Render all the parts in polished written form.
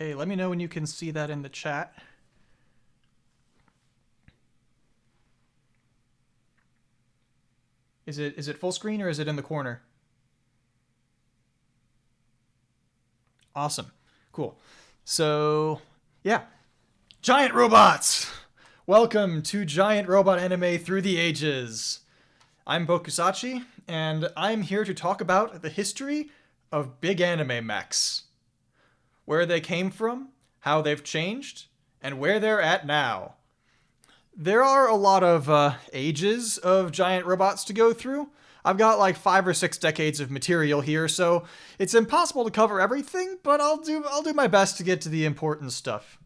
Okay, let me know when you can see that in the chat. Is it full screen or is it in the corner? Awesome. Cool. So, yeah. Giant robots! Welcome to Giant Robot Anime Through the Ages. I'm Bokusachi, and I'm here to talk about the history of big anime mechs. Where they came from, how they've changed, and where they're at now. There are a lot of ages of giant robots to go through. I've got like 5 or 6 decades of material here, so it's impossible to cover everything, but I'll do my best to get to the important stuff.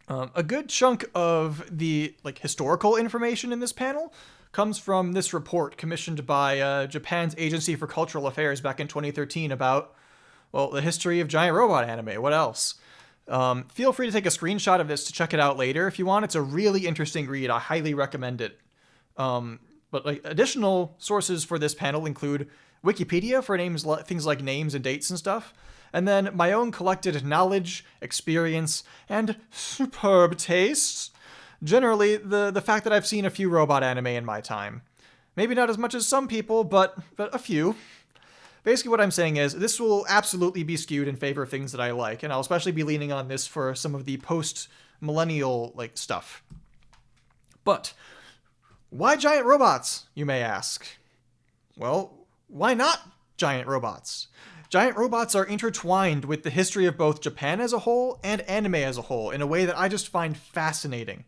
A good chunk of the historical information in this panel comes from this report commissioned by Japan's Agency for Cultural Affairs back in 2013 about, well, the history of giant robot anime. What else? Feel free to take a screenshot of this to check it out later if you want. It's a really interesting read. I highly recommend it. But additional sources for this panel include Wikipedia for things like names and dates and stuff, and then my own collected knowledge, experience, and superb tastes. Generally, the fact that I've seen a few robot anime in my time. Maybe not as much as some people, but a few. Basically what I'm saying is, this will absolutely be skewed in favor of things that I like, and I'll especially be leaning on this for some of the post-millennial stuff. But why giant robots, you may ask? Well, why not giant robots? Giant robots are intertwined with the history of both Japan as a whole and anime as a whole in a way that I just find fascinating.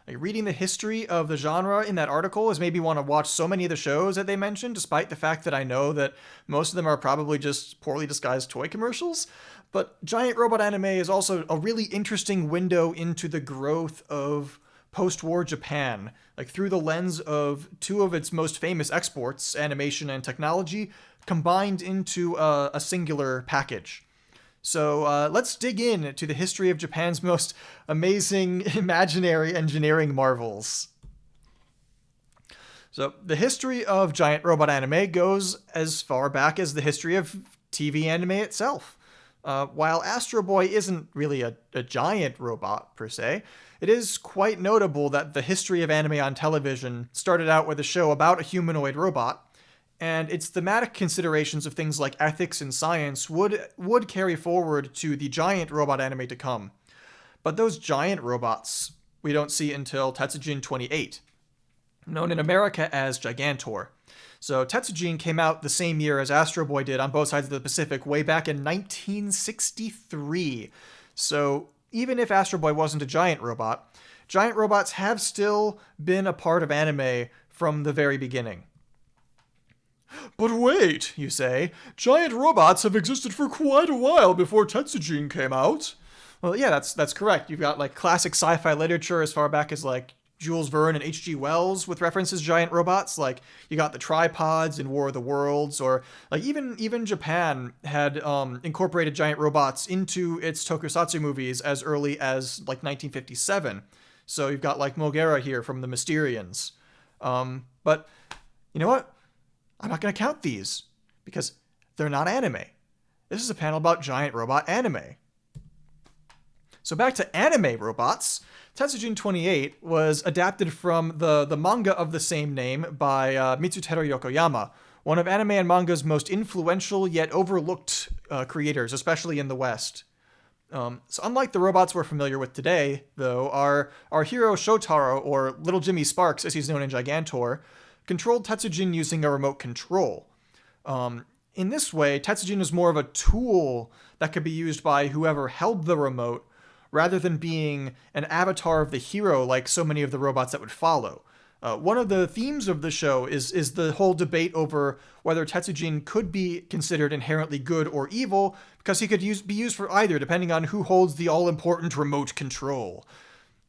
Reading the history of the genre in that article has made me want to watch so many of the shows that they mentioned, despite the fact that I know that most of them are probably just poorly disguised toy commercials. But giant robot anime is also a really interesting window into the growth of post-war Japan, through the lens of 2 of its most famous exports, animation and technology, combined into a singular package. So let's dig in to the history of Japan's most amazing imaginary engineering marvels. So the history of giant robot anime goes as far back as the history of TV anime itself. While Astro Boy isn't really a giant robot per se, it is quite notable that the history of anime on television started out with a show about a humanoid robot, and its thematic considerations of things like ethics and science would carry forward to the giant robot anime to come. But those giant robots we don't see until Tetsujin 28, known in America as Gigantor. So Tetsujin came out the same year as Astro Boy did on both sides of the Pacific, way back in 1963. So even if Astro Boy wasn't a giant robots have still been a part of anime from the very beginning. But wait, you say, giant robots have existed for quite a while before Tetsujin came out. Well, yeah, that's correct. You've got classic sci-fi literature as far back as Jules Verne and H.G. Wells with references to giant robots. You got the tripods in War of the Worlds, or even Japan had incorporated giant robots into its tokusatsu movies as early as 1957. So you've got Mogera here from the Mysterians. But you know what? I'm not going to count these, because they're not anime. This is a panel about giant robot anime. So back to anime robots, Tetsujin 28 was adapted from the manga of the same name by Mitsutaro Yokoyama, one of anime and manga's most influential yet overlooked creators, especially in the West. So unlike the robots we're familiar with today, though, our hero Shotaro, or Little Jimmy Sparks as he's known in Gigantor, controlled Tetsujin using a remote control. In this way, Tetsujin is more of a tool that could be used by whoever held the remote, rather than being an avatar of the hero like so many of the robots that would follow. One of the themes of the show is the whole debate over whether Tetsujin could be considered inherently good or evil, because he could be used for either, depending on who holds the all-important remote control.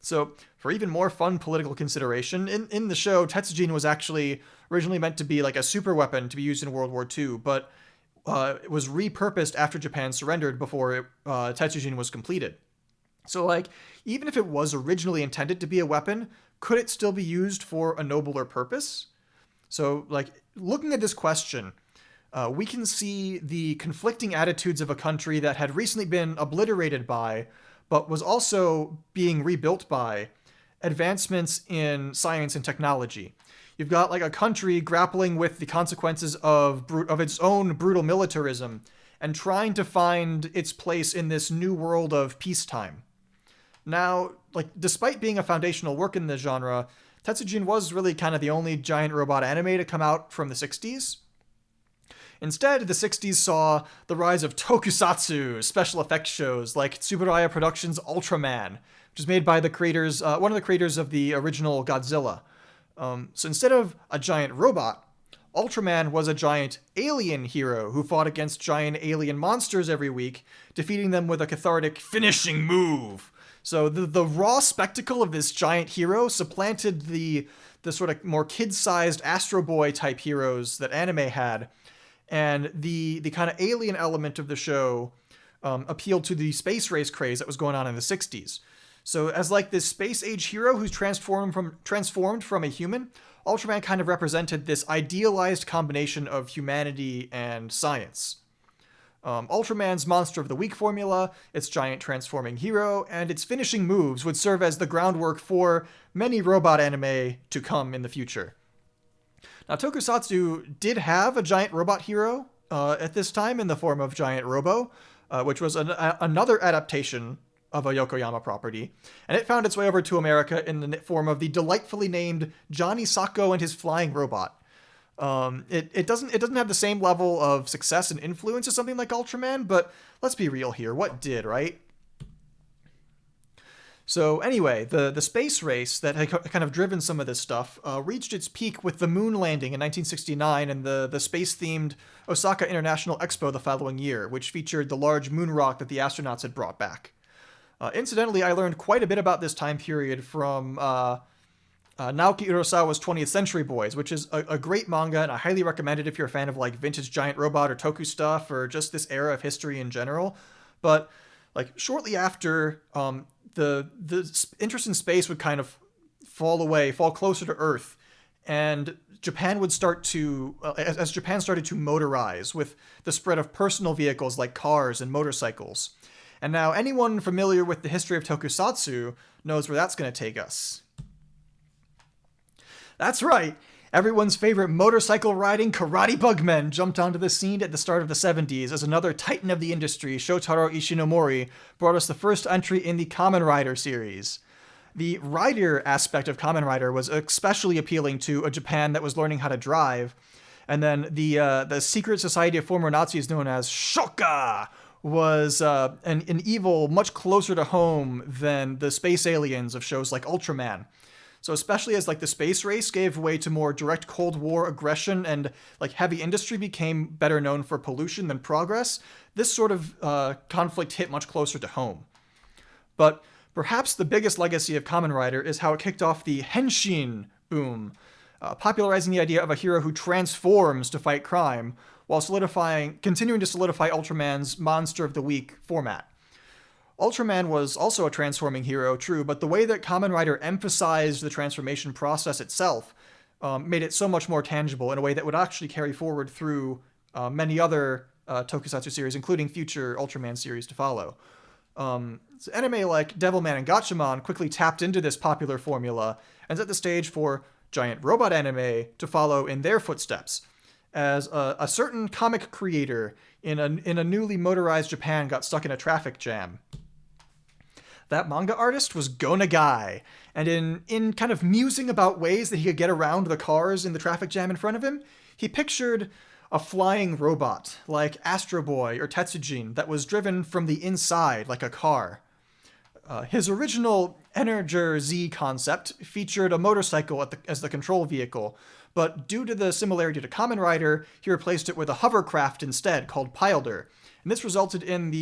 So, for even more fun political consideration, in the show, Tetsujin was actually originally meant to be a super weapon to be used in World War II, but it was repurposed after Japan surrendered before Tetsujin was completed. So, even if it was originally intended to be a weapon, could it still be used for a nobler purpose? So, looking at this question, we can see the conflicting attitudes of a country that had recently been obliterated by, but was also being rebuilt by, advancements in science and technology. You've got like a country grappling with the consequences of its own brutal militarism and trying to find its place in this new world of peacetime. Now, like, despite being a foundational work in the genre, Tetsujin was really kind of the only giant robot anime to come out from the 60s. Instead, the 60s saw the rise of Tokusatsu, special effects shows like Tsuburaya Productions' Ultraman, which is made by the creators, one of the creators of the original Godzilla. So instead of a giant robot, Ultraman was a giant alien hero who fought against giant alien monsters every week, defeating them with a cathartic finishing move. So the raw spectacle of this giant hero supplanted the sort of more kid-sized Astro Boy type heroes that anime had, and the kind of alien element of the show appealed to the space race craze that was going on in the 60s. So as like this space age hero who's transformed from a human, Ultraman kind of represented this idealized combination of humanity and science. Ultraman's Monster of the Week formula, its giant transforming hero, and its finishing moves would serve as the groundwork for many robot anime to come in the future. Now, Tokusatsu did have a giant robot hero at this time in the form of Giant Robo, which was another adaptation of a Yokoyama property, and it found its way over to America in the form of the delightfully named Johnny Sokko and his Flying Robot. It doesn't have the same level of success and influence as something like Ultraman, but let's be real here. What did, right? So anyway, the space race that had kind of driven some of this stuff reached its peak with the moon landing in 1969 and the space-themed Osaka International Expo the following year, which featured the large moon rock that the astronauts had brought back. Incidentally, I learned quite a bit about this time period from Naoki Urasawa's 20th Century Boys, which is a great manga, and I highly recommend it if you're a fan of like vintage giant robot or toku stuff, or just this era of history in general. But like shortly after, the interest in space would kind of fall closer to Earth, and Japan would start to, as Japan started to motorize with the spread of personal vehicles like cars and motorcycles. And now anyone familiar with the history of Tokusatsu knows where that's going to take us. That's right. Everyone's favorite motorcycle-riding karate bugmen jumped onto the scene at the start of the 70s as another titan of the industry, Shotaro Ishinomori, brought us the first entry in the Kamen Rider series. The rider aspect of Kamen Rider was especially appealing to a Japan that was learning how to drive. And then the secret society of former Nazis known as Shoka was an evil much closer to home than the space aliens of shows like Ultraman. So especially as like the space race gave way to more direct Cold War aggression and like heavy industry became better known for pollution than progress, this sort of conflict hit much closer to home. But perhaps the biggest legacy of Kamen Rider is how it kicked off the Henshin boom, popularizing the idea of a hero who transforms to fight crime, while continuing to solidify Ultraman's Monster of the Week format. Ultraman was also a transforming hero, true, but the way that Kamen Rider emphasized the transformation process itself made it so much more tangible in a way that would actually carry forward through many other Tokusatsu series, including future Ultraman series to follow. So anime like Devilman and Gatchaman quickly tapped into this popular formula and set the stage for giant robot anime to follow in their footsteps, as a certain comic creator in a newly motorized Japan got stuck in a traffic jam. That manga artist was Go Nagai, and in kind of musing about ways that he could get around the cars in the traffic jam in front of him, he pictured a flying robot like Astro Boy or Tetsujin that was driven from the inside like a car. His original Energer Z concept featured a motorcycle as the control vehicle, but due to the similarity to Kamen Rider, he replaced it with a hovercraft instead called Pilder. And this resulted in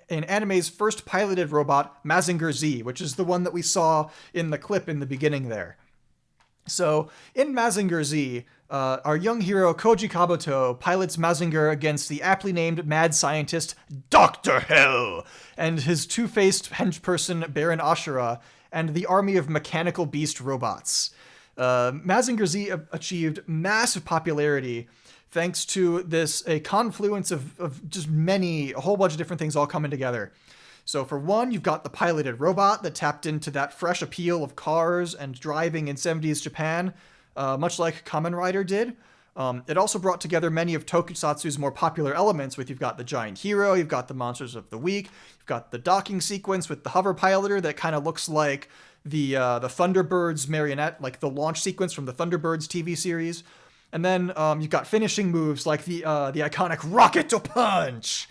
in anime's first piloted robot, Mazinger Z, which is the one that we saw in the clip in the beginning there. So, in Mazinger Z, our young hero Koji Kabuto pilots Mazinger against the aptly named mad scientist Dr. Hell and his two-faced henchperson Baron Ashura and the army of mechanical beast robots. Mazinger Z achieved massive popularity thanks to a confluence of just a whole bunch of different things all coming together. So for one, you've got the piloted robot that tapped into that fresh appeal of cars and driving in 70s Japan, much like Kamen Rider did. It also brought together many of Tokusatsu's more popular elements, you've got the giant hero, you've got the monsters of the week, you've got the docking sequence with the hover piloter that kind of looks like the Thunderbirds marionette, like the launch sequence from the Thunderbirds TV series. And then you've got finishing moves like the iconic Rocket to Punch.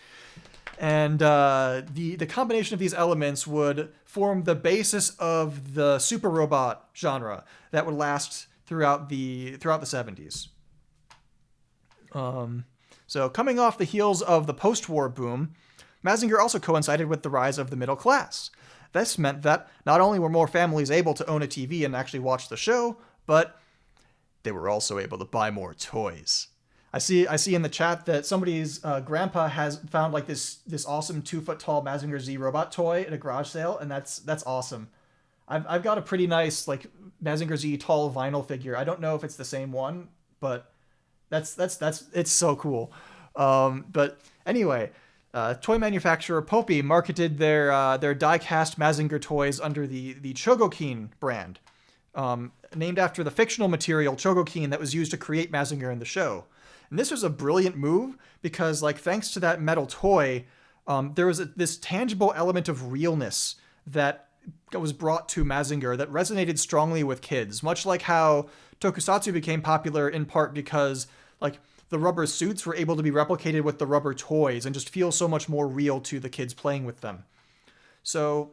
And the combination of these elements would form the basis of the super robot genre that would last throughout the 70s. So coming off the heels of the post-war boom, Mazinger also coincided with the rise of the middle class. This meant that not only were more families able to own a TV and actually watch the show, but they were also able to buy more toys. I see in the chat that somebody's grandpa has found like this awesome 2-foot-tall Mazinger Z robot toy at a garage sale, and that's awesome. I've got a pretty nice like Mazinger Z tall vinyl figure. I don't know if it's the same one, but that's it's so cool. But anyway, toy manufacturer Popy marketed their die-cast Mazinger toys under the Chogokin brand, named after the fictional material Chogokin that was used to create Mazinger in the show. And this was a brilliant move because, like, thanks to that metal toy, there was this tangible element of realness that was brought to Mazinger that resonated strongly with kids, much like how Tokusatsu became popular in part because, like, the rubber suits were able to be replicated with the rubber toys and just feel so much more real to the kids playing with them. So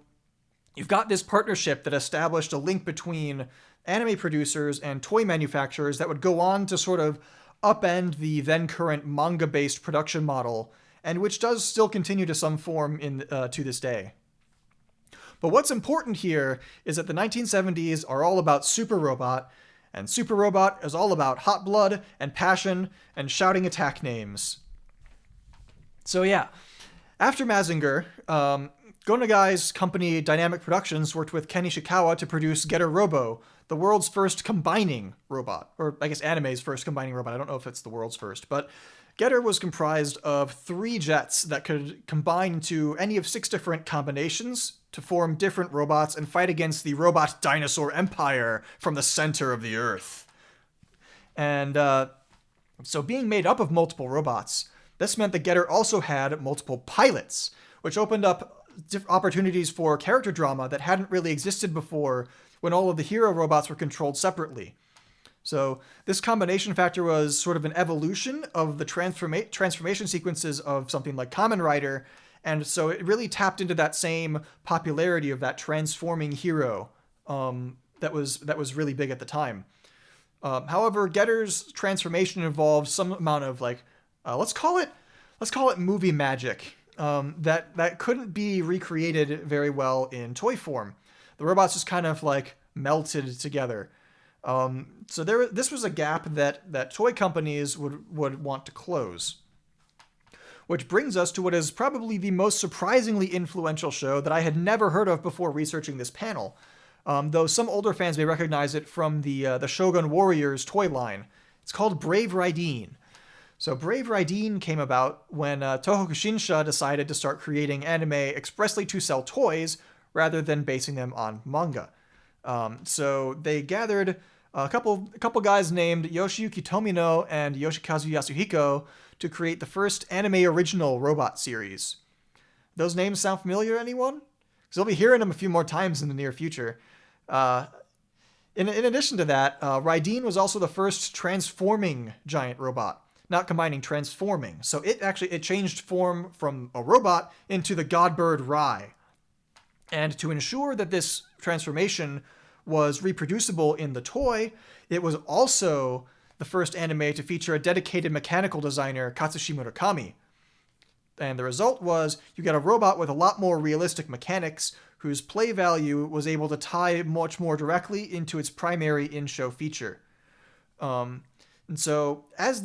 you've got this partnership that established a link between anime producers and toy manufacturers that would go on to sort of upend the then current manga-based production model, and which does still continue to some form to this day. But what's important here is that the 1970s are all about Super Robot, and Super Robot is all about hot blood and passion and shouting attack names. So yeah, after Mazinger, Go Nagai's company Dynamic Productions worked with Ken Ishikawa to produce Getter Robo, the world's first combining robot, or I guess anime's first combining robot. I don't know if it's the world's first, but Getter was comprised of 3 jets that could combine into any of 6 different combinations to form different robots and fight against the robot dinosaur empire from the center of the Earth. And so being made up of multiple robots, this meant that Getter also had multiple pilots, which opened up opportunities for character drama that hadn't really existed before when all of the hero robots were controlled separately. So this combination factor was sort of an evolution of the transformation sequences of something like Kamen Rider, and so it really tapped into that same popularity of that transforming hero that was really big at the time. However, Getter's transformation involved some amount of like let's call it movie magic that couldn't be recreated very well in toy form. The robots just kind of like melted together. So this was a gap that toy companies would want to close. Which brings us to what is probably the most surprisingly influential show that I had never heard of before researching this panel. Though some older fans may recognize it from the Shogun Warriors toy line. It's called Brave Raideen. So Brave Raideen came about when Toho Shinsha decided to start creating anime expressly to sell toys rather than basing them on manga. So they gathered a couple guys named Yoshiyuki Tomino and Yoshikazu Yasuhiko to create the first anime original robot series. Those names sound familiar to anyone? Because we'll be hearing them a few more times in the near future. In addition to that, Raideen was also the first transforming giant robot. Not combining, transforming. So it changed form from a robot into the godbird Rai. And to ensure that this transformation was reproducible in the toy, it was also the first anime to feature a dedicated mechanical designer, Katsushi Murakami. And the result was you get a robot with a lot more realistic mechanics whose play value was able to tie much more directly into its primary in-show feature. And so as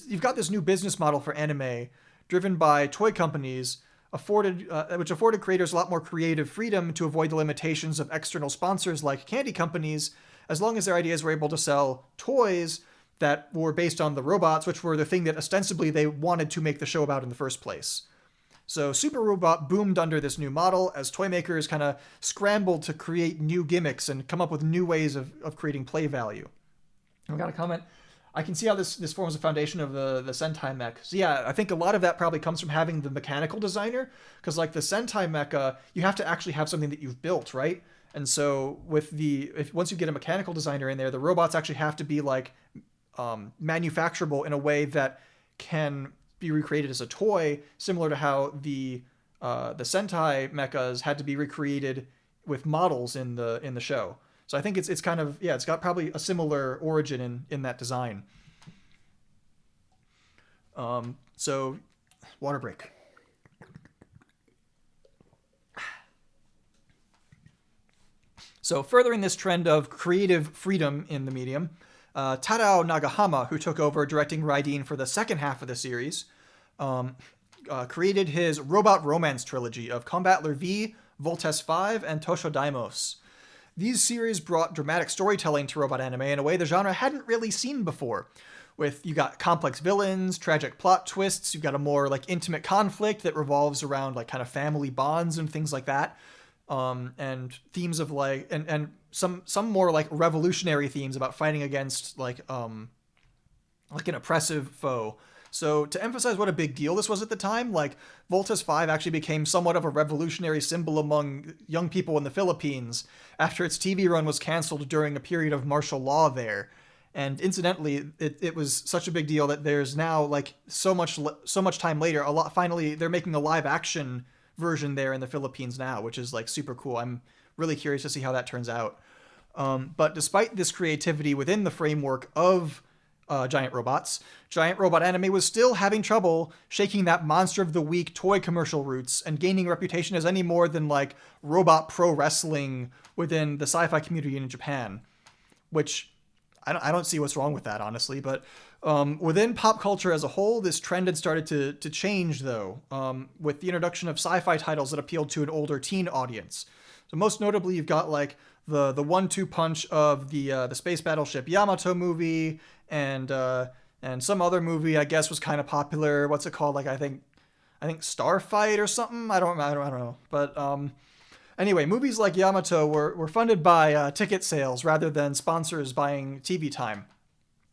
you've got this new business model for anime driven by toy companies, which afforded creators a lot more creative freedom to avoid the limitations of external sponsors like candy companies, as long as their ideas were able to sell toys that were based on the robots, which were the thing that ostensibly they wanted to make the show about in the first place. So Super Robot boomed under this new model as toy makers kind of scrambled to create new gimmicks and come up with new ways of creating play value. And we got a comment. I can see how this forms a foundation of the Sentai mech. So yeah, I think a lot of that probably comes from having the mechanical designer, because like the Sentai mecha, you have to actually have something that you've built, right? And so with once you get a mechanical designer in there, the robots actually have to be like manufacturable in a way that can be recreated as a toy, similar to how the Sentai mechas had to be recreated with models in the show. So I think it's kind of, yeah, it's got probably a similar origin in that design. So water break. So furthering this trend of creative freedom in the medium, Tadao Nagahama, who took over directing Raideen for the second half of the series, created his robot romance trilogy of Combattler V, Voltes 5, and Toushou Daimos. These series brought dramatic storytelling to robot anime in a way the genre hadn't really seen before. You got complex villains, tragic plot twists, you've got a more like intimate conflict that revolves around like kind of family bonds and things like that. And themes of like, and some more like revolutionary themes about fighting against like an oppressive foe. So to emphasize what a big deal this was at the time, like Voltes 5 actually became somewhat of a revolutionary symbol among young people in the Philippines after its TV run was canceled during a period of martial law there. And incidentally, it was such a big deal that there's now like so much time later, finally they're making a live action version there in the Philippines now, which is like super cool. I'm really curious to see how that turns out. But despite this creativity within the framework of giant robots, giant robot anime was still having trouble shaking that monster of the week toy commercial roots and gaining reputation as any more than like robot pro wrestling within the sci-fi community in Japan, which I don't see what's wrong with that, honestly. But within pop culture as a whole, this trend had started to change, though, with the introduction of sci-fi titles that appealed to an older teen audience. So most notably, you've got like the 1-2 punch of the space battleship Yamato movie, and some other movie I guess was kind of popular. What's it called? Like I think Starfight or something. I don't know. But anyway, movies like Yamato were funded by ticket sales rather than sponsors buying TV time,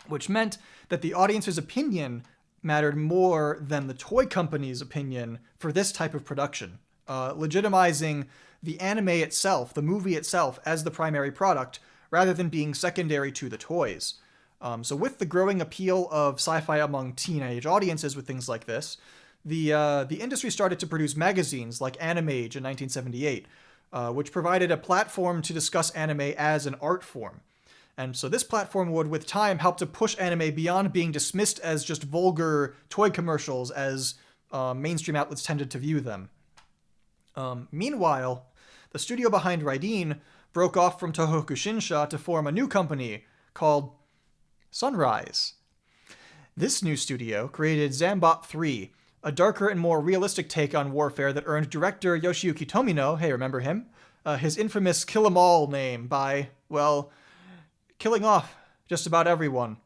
which meant that the audience's opinion mattered more than the toy company's opinion for this type of production, legitimizing the anime itself, the movie itself, as the primary product rather than being secondary to the toys. So with the growing appeal of sci-fi among teenage audiences with things like this, the industry started to produce magazines like Animage in 1978, which provided a platform to discuss anime as an art form. And so this platform would, with time, help to push anime beyond being dismissed as just vulgar toy commercials as mainstream outlets tended to view them. Meanwhile, the studio behind Raideen broke off from Tohoku Shinsha to form a new company called Sunrise. This new studio created Zambot 3, a darker and more realistic take on warfare that earned director Yoshiyuki Tomino, hey, remember him? His infamous Kill 'Em All name by, well, killing off just about everyone.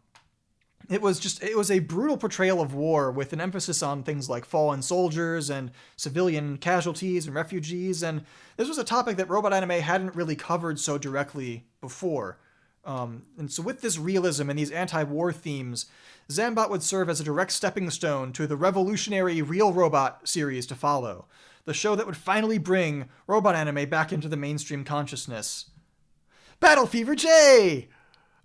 It was a brutal portrayal of war with an emphasis on things like fallen soldiers and civilian casualties and refugees, and this was a topic that robot anime hadn't really covered so directly before. And so with this realism and these anti-war themes, Zambot would serve as a direct stepping stone to the revolutionary Real Robot series to follow, the show that would finally bring robot anime back into the mainstream consciousness. Battle Fever J!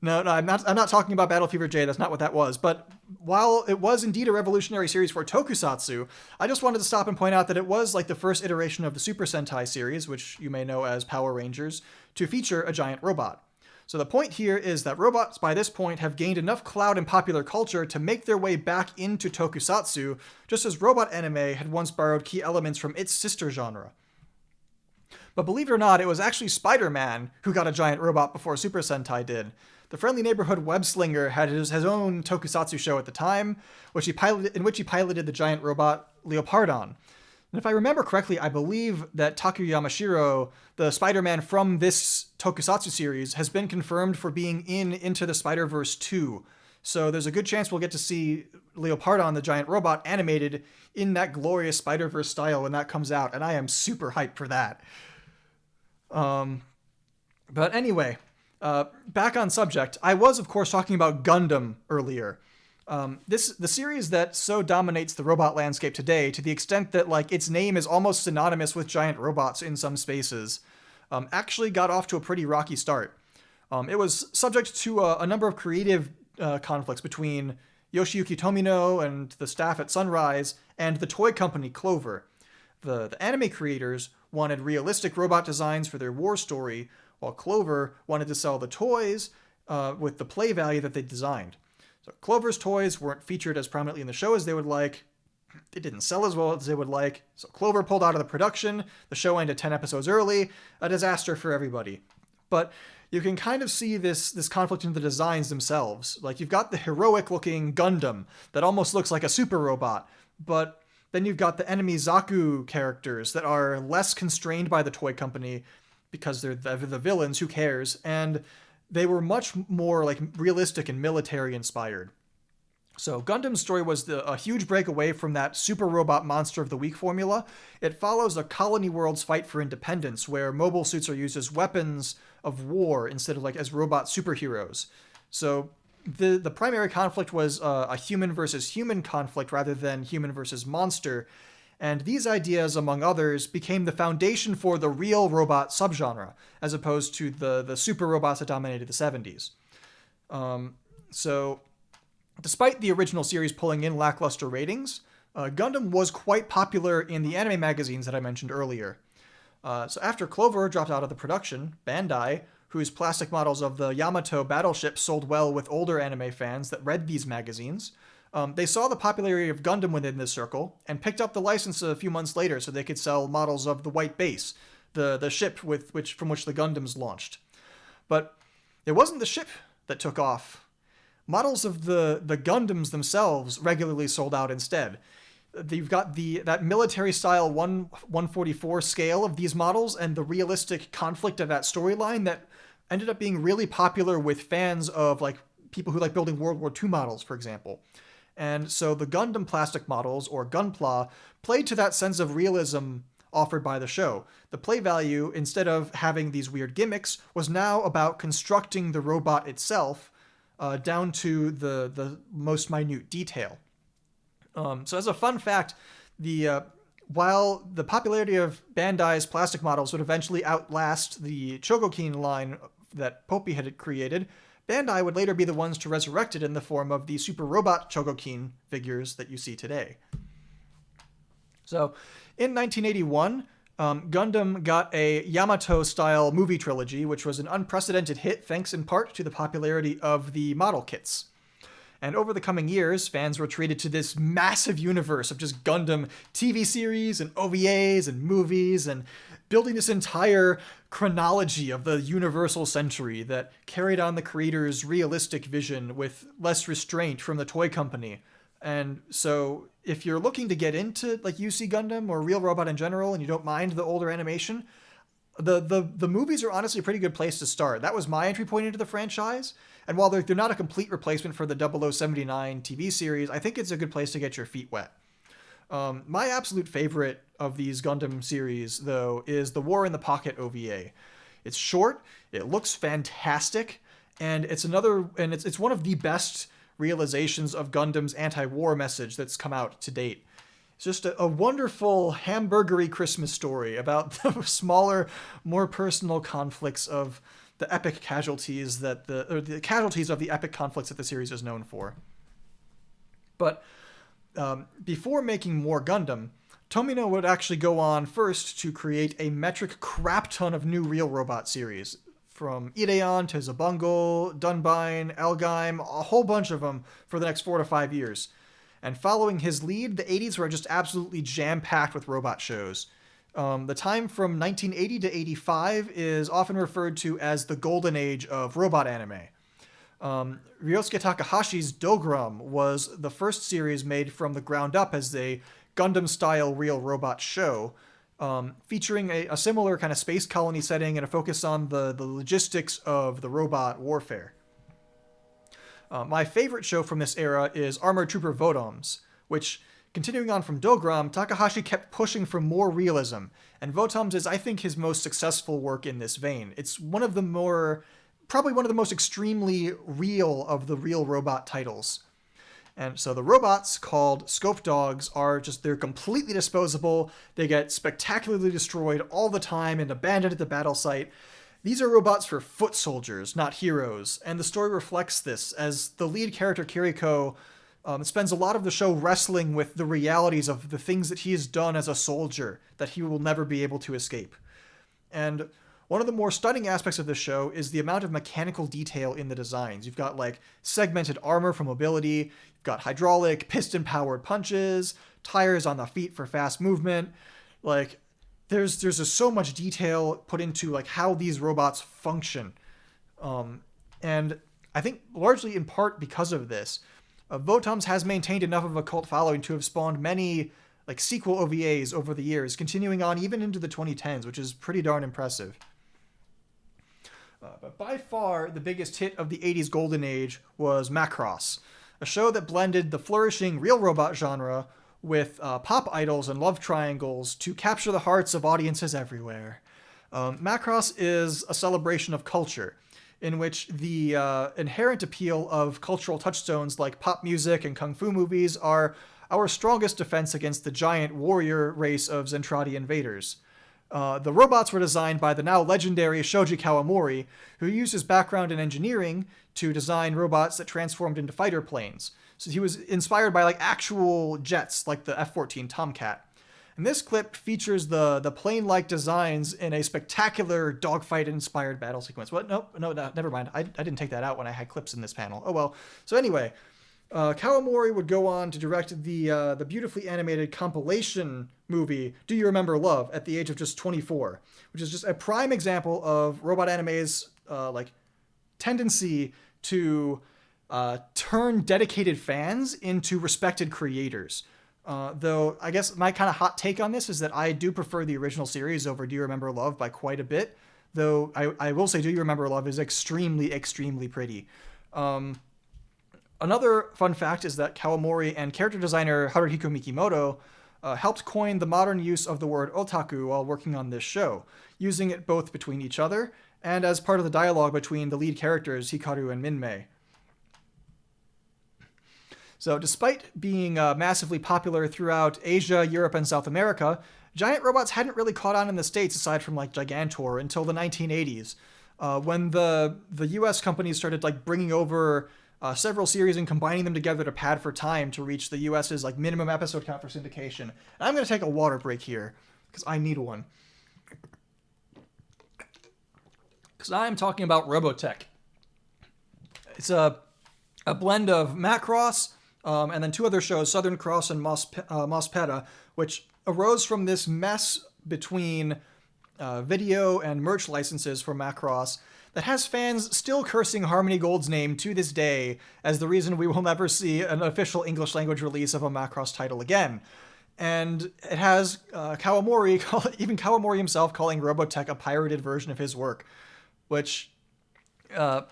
No, I'm not talking about Battle Fever J, that's not what that was, but while it was indeed a revolutionary series for Tokusatsu, I just wanted to stop and point out that it was like the first iteration of the Super Sentai series, which you may know as Power Rangers, to feature a giant robot. So the point here is that robots by this point have gained enough clout in popular culture to make their way back into Tokusatsu, just as robot anime had once borrowed key elements from its sister genre. But believe it or not, it was actually Spider-Man who got a giant robot before Super Sentai did. The Friendly Neighborhood Web-Slinger had his own tokusatsu show at the time, in which he piloted the giant robot Leopardon. And if I remember correctly, I believe that Taku Yamashiro, the Spider-Man from this tokusatsu series, has been confirmed for being in Into the Spider-Verse 2. So there's a good chance we'll get to see Leopardon, the giant robot, animated in that glorious Spider-Verse style when that comes out, and I am super hyped for that. But anyway, back on subject, I was, of course, talking about Gundam earlier. The series that so dominates the robot landscape today, to the extent that like its name is almost synonymous with giant robots in some spaces, actually got off to a pretty rocky start. It was subject to a number of creative conflicts between Yoshiyuki Tomino and the staff at Sunrise and the toy company Clover. The anime creators wanted realistic robot designs for their war story, while Clover wanted to sell the toys with the play value that they designed. So Clover's toys weren't featured as prominently in the show as they would like. It didn't sell as well as they would like. So Clover pulled out of the production. The show ended 10 episodes early. A disaster for everybody. But you can kind of see this conflict in the designs themselves. Like, you've got the heroic-looking Gundam that almost looks like a super robot, but then you've got the enemy Zaku characters that are less constrained by the toy company because they're the villains, who cares, and they were much more like realistic and military inspired. So Gundam's story was a huge break away from that super robot monster of the week formula. It follows a colony world's fight for independence, where mobile suits are used as weapons of war instead of like as robot superheroes. So the primary conflict was a human versus human conflict rather than human versus monster. And these ideas, among others, became the foundation for the real robot subgenre, as opposed to the super robots that dominated the 70s. So despite the original series pulling in lackluster ratings, Gundam was quite popular in the anime magazines that I mentioned earlier. So after Clover dropped out of the production, Bandai, whose plastic models of the Yamato battleship sold well with older anime fans that read these magazines, they saw the popularity of Gundam within this circle and picked up the license a few months later so they could sell models of the White Base, the ship from which the Gundams launched. But it wasn't the ship that took off. Models of the Gundams themselves regularly sold out instead. You've got that military-style 1/144 scale of these models and the realistic conflict of that storyline that ended up being really popular with fans of like people who like building World War II models, for example. And so the Gundam plastic models, or Gunpla, played to that sense of realism offered by the show. The play value, instead of having these weird gimmicks, was now about constructing the robot itself down to the most minute detail. So as a fun fact, while the popularity of Bandai's plastic models would eventually outlast the Chogokin line that Popy had created, Bandai would later be the ones to resurrect it in the form of the super robot Chogokin figures that you see today. So in 1981, Gundam got a Yamato-style movie trilogy, which was an unprecedented hit thanks in part to the popularity of the model kits. And over the coming years, fans were treated to this massive universe of just Gundam TV series and OVAs and movies, and building this entire chronology of the universal century that carried on the creator's realistic vision with less restraint from the toy company. And so if you're looking to get into like UC Gundam or Real Robot in general and you don't mind the older animation, the movies are honestly a pretty good place to start. That was my entry point into the franchise. And while they're not a complete replacement for the 0079 TV series, I think it's a good place to get your feet wet. My absolute favorite of these Gundam series, though, is the War in the Pocket OVA. It's short, it looks fantastic, and it's one of the best realizations of Gundam's anti-war message that's come out to date. It's just a wonderful hamburgery Christmas story about the smaller, more personal conflicts of the epic casualties the casualties of the epic conflicts that the series is known for. But before making more Gundam, Tomino would actually go on first to create a metric crap ton of new Real Robot series. From Ideon to Zabungle, Dunbine, Elgheim, a whole bunch of them for the next 4 to 5 years. And following his lead, the 80s were just absolutely jam-packed with robot shows. The time from 1980 to 85 is often referred to as the golden age of robot anime. Ryosuke Takahashi's Dogram was the first series made from the ground up as a Gundam-style real robot show, featuring a similar kind of space colony setting and a focus on the logistics of the robot warfare. My favorite show from this era is Armored Trooper Votoms, which, continuing on from Dogram, Takahashi kept pushing for more realism, and Votoms is, I think, his most successful work in this vein. It's probably one of the most extremely real of the real robot titles. And so the robots, called Scope Dogs, they're completely disposable. They get spectacularly destroyed all the time and abandoned at the battle site. These are robots for foot soldiers, not heroes, and the story reflects this, as the lead character, Kiriko, spends a lot of the show wrestling with the realities of the things that he has done as a soldier that he will never be able to escape. And one of the more stunning aspects of the show is the amount of mechanical detail in the designs. You've got segmented armor for mobility, you've got hydraulic, piston-powered punches, tires on the feet for fast movement. There's just so much detail put into how these robots function. And I think largely in part because of this, Votoms has maintained enough of a cult following to have spawned many sequel OVAs over the years, continuing on even into the 2010s, which is pretty darn impressive. But by far, the biggest hit of the 80s golden age was Macross, a show that blended the flourishing real robot genre with pop idols and love triangles to capture the hearts of audiences everywhere. Macross is a celebration of culture, in which the inherent appeal of cultural touchstones like pop music and kung fu movies are our strongest defense against the giant warrior race of Zentradi invaders. The robots were designed by the now legendary Shoji Kawamori, who used his background in engineering to design robots that transformed into fighter planes. So he was inspired by actual jets, like the F-14 Tomcat. And this clip features the plane-like designs in a spectacular dogfight-inspired battle sequence. What? No, never mind. I didn't take that out when I had clips in this panel. Oh well. So anyway, Kawamori would go on to direct the beautifully animated compilation movie "Do You Remember Love" at the age of just 24, which is just a prime example of robot anime's tendency to turn dedicated fans into respected creators. Though I guess my kind of hot take on this is that I do prefer the original series over Do You Remember Love by quite a bit. Though I will say Do You Remember Love is extremely, extremely pretty. Another fun fact is that Kawamori and character designer Haruhiko Mikimoto helped coin the modern use of the word otaku while working on this show, using it both between each other and as part of the dialogue between the lead characters Hikaru and Minmay. So despite being massively popular throughout Asia, Europe, and South America, giant robots hadn't really caught on in the States aside from Gigantor until the 1980s, when the US companies started bringing over several series and combining them together to pad for time to reach the US's minimum episode count for syndication. And I'm going to take a water break here because I need one. Because I'm talking about Robotech. It's a blend of Macross and then two other shows, Southern Cross and Mospeta, which arose from this mess between video and merch licenses for Macross that has fans still cursing Harmony Gold's name to this day as the reason we will never see an official English language release of a Macross title again. And it has Kawamori, even Kawamori himself, calling Robotech a pirated version of his work, which on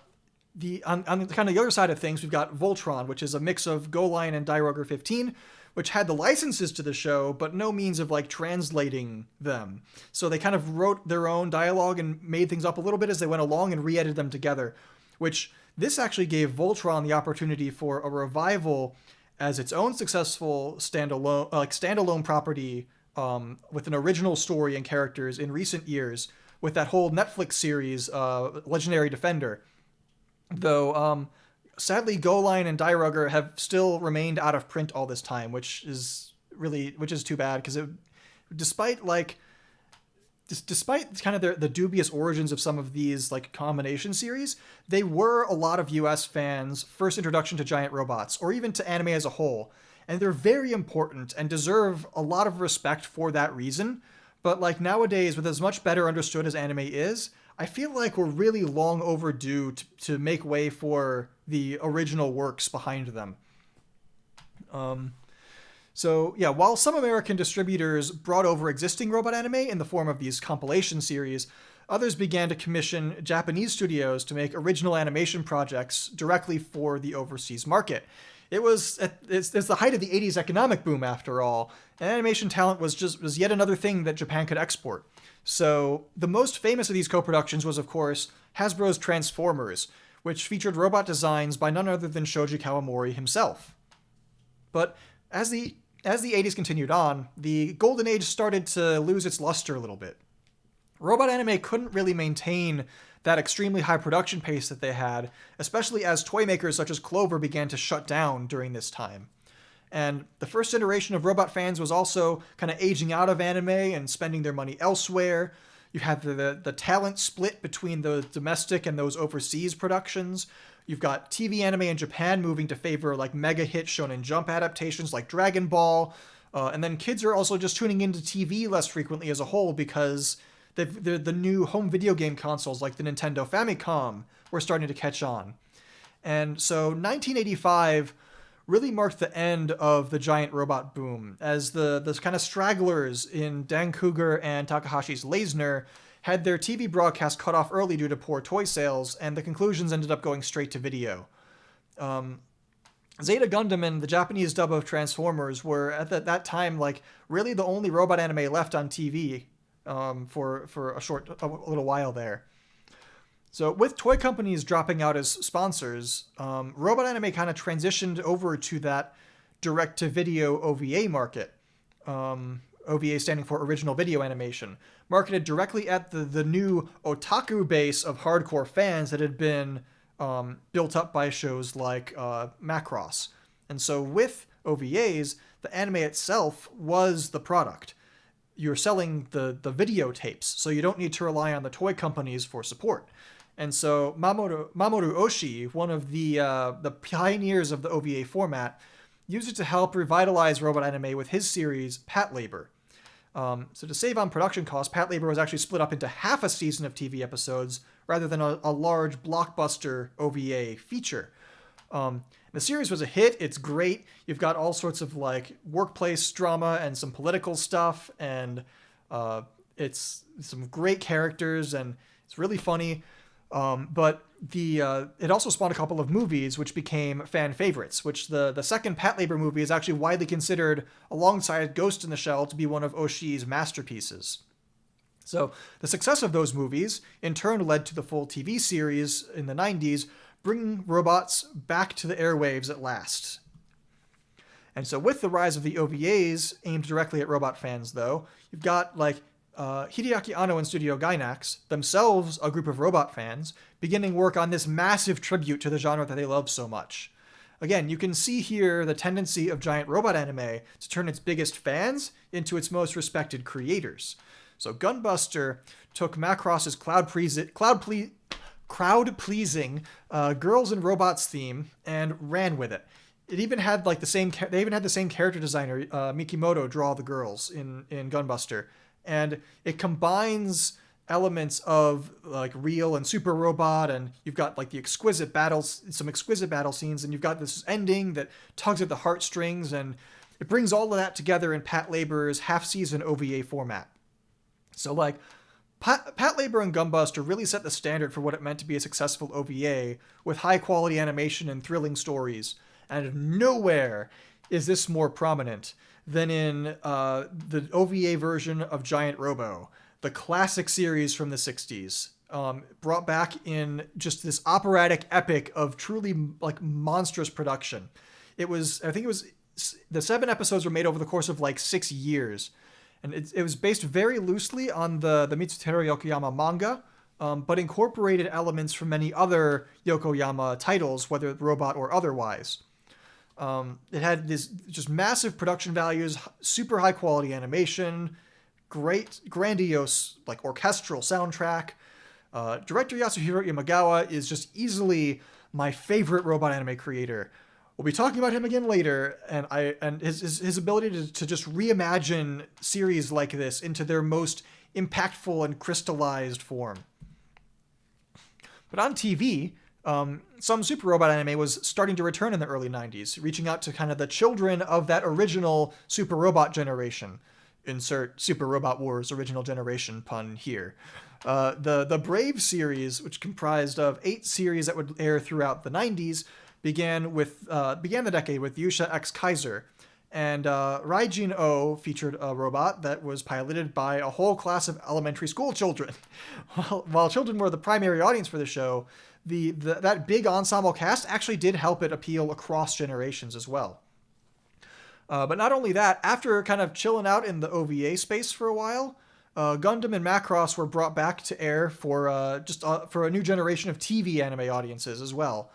the kind of the other side of things, we've got Voltron, which is a mix of Go Line and Dairogger 15, which had the licenses to the show, but no means of translating them. So they kind of wrote their own dialogue and made things up a little bit as they went along and re-edited them together, which this actually gave Voltron the opportunity for a revival as its own successful standalone property with an original story and characters in recent years with that whole Netflix series, Legendary Defender. Though, sadly, Go Line and Dairogger have still remained out of print all this time, which is too bad, because despite kind of the dubious origins of some of these combination series, they were a lot of US fans' first introduction to giant robots, or even to anime as a whole, and they're very important and deserve a lot of respect for that reason. But nowadays, with as much better understood as anime is, I feel like we're really long overdue to make way for the original works behind them. So yeah, while some American distributors brought over existing robot anime in the form of these compilation series, others began to commission Japanese studios to make original animation projects directly for the overseas market. It's the height of the 80s economic boom, after all, and animation talent was yet another thing that Japan could export. So the most famous of these co-productions was, of course, Hasbro's Transformers, which featured robot designs by none other than Shoji Kawamori himself. But as the 80s continued on, the golden age started to lose its luster a little bit. Robot anime couldn't really maintain that extremely high production pace that they had, especially as toy makers such as Clover began to shut down during this time. And the first generation of robot fans was also kind of aging out of anime and spending their money elsewhere. You had the talent split between the domestic and those overseas productions. You've got TV anime in Japan moving to favor like mega hit Shonen Jump adaptations like Dragon Ball. And then kids are also just tuning into TV less frequently as a whole because the new home video game consoles like the Nintendo Famicom were starting to catch on. And so 1985 really marked the end of the giant robot boom, as the kind of stragglers in Dan Cougar and Takahashi's Layzner had their TV broadcast cut off early due to poor toy sales, and the conclusions ended up going straight to video. Zeta Gundam and the Japanese dub of Transformers were at that time like really the only robot anime left on TV for a little while there. So with toy companies dropping out as sponsors, robot anime kind of transitioned over to that direct-to-video OVA market. OVA standing for original video animation, marketed directly at the new otaku base of hardcore fans that had been built up by shows like Macross. And so with OVAs, the anime itself was the product. You're selling the videotapes, so you don't need to rely on the toy companies for support. And so Mamoru Oshii, one of the pioneers of the OVA format, used it to help revitalize robot anime with his series Patlabor. So to save on production costs, Patlabor was actually split up into half a season of TV episodes rather than a large blockbuster OVA feature. The series was a hit. It's great. You've got all sorts of like workplace drama and some political stuff, and it's some great characters, and it's really funny. But it also spawned a couple of movies which became fan favorites, which the second Patlabor movie is actually widely considered, alongside Ghost in the Shell, to be one of Oshii's masterpieces. So the success of those movies in turn led to the full TV series in the 90s, bringing robots back to the airwaves at last. And so with the rise of the OVAs aimed directly at robot fans, though, you've got like Hideaki Anno and Studio Gainax, themselves a group of robot fans, beginning work on this massive tribute to the genre that they love so much. Again, you can see here the tendency of giant robot anime to turn its biggest fans into its most respected creators. So Gunbuster took Macross's crowd-pleasing girls and robots theme and ran with it. It even had like they even had the same character designer Mikimoto draw the girls in Gunbuster. And it combines elements of like real and super robot, and you've got like some exquisite battle scenes, and you've got this ending that tugs at the heartstrings, and it brings all of that together in Patlabor's half-season OVA format. So like Patlabor and Gunbuster really set the standard for what it meant to be a successful OVA, with high-quality animation and thrilling stories. And nowhere is this more prominent than in the OVA version of Giant Robo, the classic series from the 60s, brought back in just this operatic epic of truly like monstrous production. I think it was, the 7 episodes were made over the course of like 6 years, and it was based very loosely on the Mitsuteru Yokoyama manga, but incorporated elements from many other Yokoyama titles, whether robot or otherwise. It had this just massive production values, super high quality animation, great, grandiose, like orchestral soundtrack. Director Yasuhiro Imagawa is just easily my favorite robot anime creator. We'll be talking about him again later, and his ability to just reimagine series like this into their most impactful and crystallized form. But on TV, some Super Robot anime was starting to return in the early 90s, reaching out to kind of the children of that original Super Robot generation. Insert Super Robot Wars original generation pun here. The Brave series, which comprised of 8 series that would air throughout the 90s, began the decade with Yusha X Kaiser. And Raijin-Oh featured a robot that was piloted by a whole class of elementary school children. While children were the primary audience for the show, that big ensemble cast actually did help it appeal across generations as well. But not only that, after kind of chilling out in the OVA space for a while, Gundam and Macross were brought back to air for a new generation of TV anime audiences as well.